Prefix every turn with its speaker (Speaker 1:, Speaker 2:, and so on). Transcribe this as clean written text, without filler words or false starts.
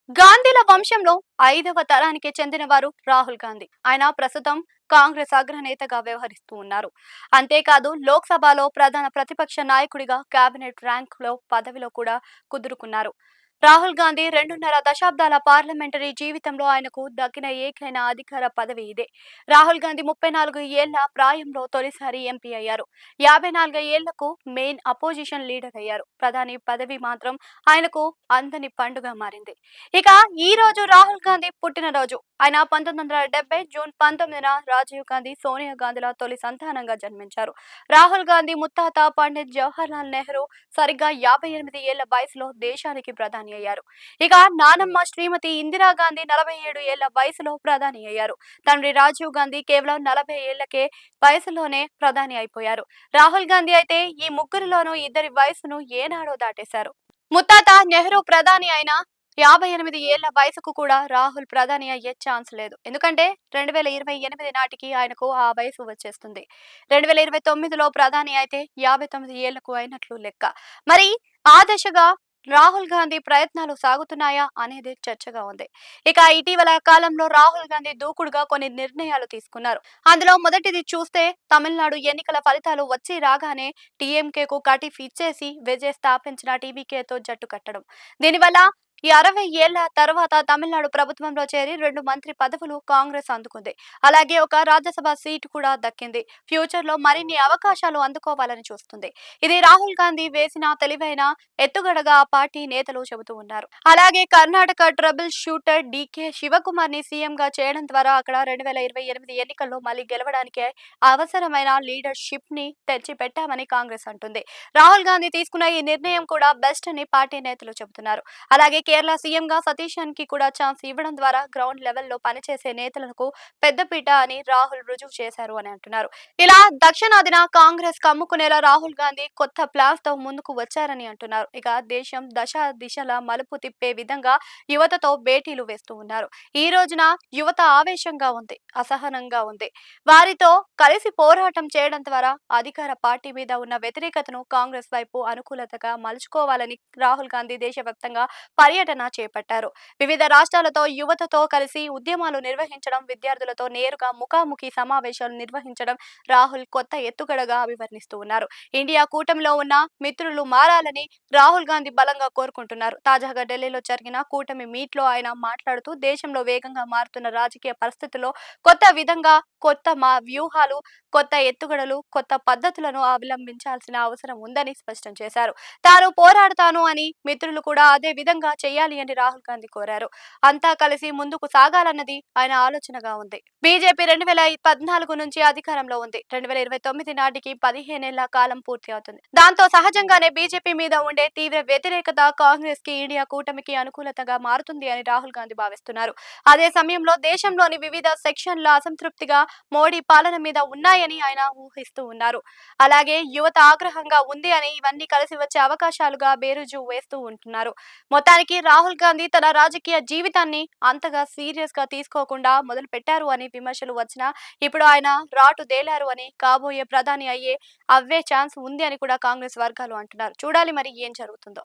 Speaker 1: గాంధీల వంశంలో 5వ తరానికి చెందినవారు రాహుల్ గాంధీ. ఆయన ప్రస్తుతం కాంగ్రెస్ అగ్రనేతగా వ్యవహరిస్తూ ఉన్నారు. అంతేకాదు లోక్సభలో ప్రధాన ప్రతిపక్ష నాయకుడిగా కేబినెట్ ర్యాంకులో పదవిలో కూడా కుదురుకున్నారు. రాహుల్ గాంధీ 2.5 దశాబ్దాల పార్లమెంటరీ జీవితంలో ఆయనకు దక్కిన ఏకైన అధికార పదవి ఇదే. రాహుల్ గాంధీ 34 ఏళ్ల ప్రాయంలో తొలిసారి ఎంపీ అయ్యారు. 54 ఏళ్లకు మెయిన్ అపోజిషన్ లీడర్ అయ్యారు. ప్రధాని పదవి మాత్రం ఆయనకు అందని పండుగ మారింది. ఇక ఈ రోజు రాహుల్ గాంధీ పుట్టినరోజు. ఆయన 1970 జూన్ 19న రాజీవ్ గాంధీ, సోనియా గాంధీల తొలి సంతానంగా జన్మించారు. రాహుల్ గాంధీ ముత్తాత పండిత్ జవహర్ లాల్ నెహ్రూ సరిగ్గా 58 ఏళ్ల వయసులో దేశానికి ప్రధాని అయ్యారు. ఇక నానమ్మ శ్రీమతి ఇందిరాగాంధీ 47 ఏళ్ల వయసులో ప్రధాని అయ్యారు. తండ్రి రాజీవ్ గాంధీ కేవలం 40 ఏళ్లకే వయసులోనే ప్రధాని అయిపోయారు. రాహుల్ గాంధీ అయితే ఈ ముగ్గురిలోనూ ఇద్దరి వయసును ఏనాడో దాటేశారు. ముత్తాత నెహ్రూ ప్రధాని అయిన 58 ఏళ్ల వయసుకు కూడా రాహుల్ ప్రధాని అయ్యే ఛాన్స్ లేదు. ఎందుకంటే 2028 నాటికి ఆయనకు ఆ వయసు వచ్చేస్తుంది. 2029లో ప్రధాని అయితే 59 ఏళ్లకు అయినట్లు లెక్క. మరి ఆ దిశగా రాహుల్ గాంధీ ప్రయత్నాలు సాగుతున్నాయా అనేది చర్చగా ఉంది. ఇక ఇటీవల కాలంలో రాహుల్ గాంధీ దూకుడుగా కొన్ని నిర్ణయాలు తీసుకున్నారు. అందులో మొదటిది చూస్తే తమిళనాడు ఎన్నికల ఫలితాలు వచ్చి రాగానే టీఎంకేకు కటిఫ్ ఇచ్చేసి విజయ్ స్థాపించిన టీవీకేతో జట్టు కట్టడం. దీనివల్ల ఈ 60 ఏళ్ల తర్వాత తమిళనాడు ప్రభుత్వంలో చేరి 2 మంత్రి పదవులు కాంగ్రెస్ అందుకుంది. అలాగే ఒక రాజ్యసభ సీటు కూడా దక్కింది. ఫ్యూచర్ లో మరిన్ని అవకాశాలు అందుకోవాలని చూస్తుంది. ఇది రాహుల్ గాంధీ వేసిన తెలివైన ఎత్తుగడగా ఆ పార్టీ నేతలు చెబుతూ ఉన్నారు. అలాగే Karnataka trouble shooter DK Shivakumar ని సీఎం గా చేయడం ద్వారా అక్కడ 2028 ఎన్నికల్లో మళ్లీ గెలవడానికి అవసరమైన లీడర్షిప్ ని తెచ్చి పెట్టామని కాంగ్రెస్ అంటుంది. రాహుల్ గాంధీ తీసుకున్న ఈ నిర్ణయం కూడా బెస్ట్ అని పార్టీ నేతలు చెబుతున్నారు. అలాగే కేరళ సీఎం గా సతీశన్ కి కూడా ఛాన్స్ ఇవ్వడం ద్వారా గ్రౌండ్ లెవెల్లో పనిచేసే నేతలకు పెద్దపీట అని రాహుల్ రుజువు చేశారు అని అంటున్నారు. ఇలా దక్షిణాదిన కాంగ్రెస్ కమ్ముకునేలా రాహుల్ గాంధీ కొత్త ప్లాన్స్ తో ముందుకు వచ్చారని అంటున్నారు. ఇక దేశం దశ దిశల మలుపు తిప్పే విధంగా యువతతో భేటీలు వేస్తూ ఉన్నారు. ఈ రోజున యువత ఆవేశంగా ఉంది, అసహనంగా ఉంది. వారితో కలిసి పోరాటం చేయడం ద్వారా అధికార పార్టీ మీద ఉన్న వ్యతిరేకతను కాంగ్రెస్ వైపు అనుకూలతగా మలుచుకోవాలని రాహుల్ గాంధీ దేశవ్యాప్తంగా పర్యటన చేపట్టారు. వివిధ రాష్ట్రాలతో యువతతో కలిసి ఉద్యమాలు నిర్వహించడం, విద్యార్థులతో నేరుగా ముఖాముఖి సమావేశాలు నిర్వహించడం రాహుల్ కొత్త ఎత్తుగడగా అభివర్ణిస్తూ ఉన్నారు. ఇండియా కూటమిలో ఉన్న మిత్రులు మారాలని రాహుల్ గాంధీ బలంగా కోరుకుంటున్నారు. తాజాగా ఢిల్లీలో జరిగిన కూటమి మీట్ లో ఆయన మాట్లాడుతూ దేశంలో వేగంగా మారుతున్న రాజకీయ పరిస్థితుల్లో కొత్త విధంగా కొత్త వ్యూహాలు, కొత్త ఎత్తుగడలు, కొత్త పద్ధతులను అవలంబించాల్సిన అవసరం ఉందని స్పష్టం చేశారు. తాను పోరాడతాను అని మిత్రులు కూడా అదే విధంగా చేయాలి అని రాహుల్ గాంధీ కోరారు. అంతా కలిసి ముందుకు సాగాలన్నది ఆయన ఆలోచనగా ఉంది. బీజేపీ 2014 నుంచి అధికారంలో ఉంది. 2029 నాటికి 15 ఏళ్ల కాలం పూర్తి అవుతుంది. దాంతో సహజంగానే బీజేపీ మీద ఉండే తీవ్ర వ్యతిరేకత కాంగ్రెస్ కి, ఇండియా కూటమికి అనుకూలతగా మారుతుంది అని రాహుల్ గాంధీ భావిస్తున్నారు. అదే సమయంలో దేశంలోని వివిధ సెక్షన్ల అసంతృప్తిగా మోడీ పాలన మీద ఉన్నాయని ఆయన ఊహిస్తూ ఉన్నారు. అలాగే యువత ఆగ్రహంగా ఉంది అని ఇవన్నీ కలిసి వచ్చే అవకాశాలుగా బేరుజు వేస్తూ ఉంటున్నారు. మొత్తానికి రాహుల్ గాంధీ తన రాజకీయ జీవితాన్ని అంతగా సీరియస్ గా తీసుకోకుండా మొదలు పెట్టారు అని విమర్శలు వచ్చినా ఇప్పుడు ఆయన రాటు దేలారు అని, కాబోయే ప్రధాని అయ్యే ఛాన్స్ ఉంది అని కూడా కాంగ్రెస్ వర్గాలు అంటున్నారు. చూడాలి మరి ఏం జరుగుతుందో.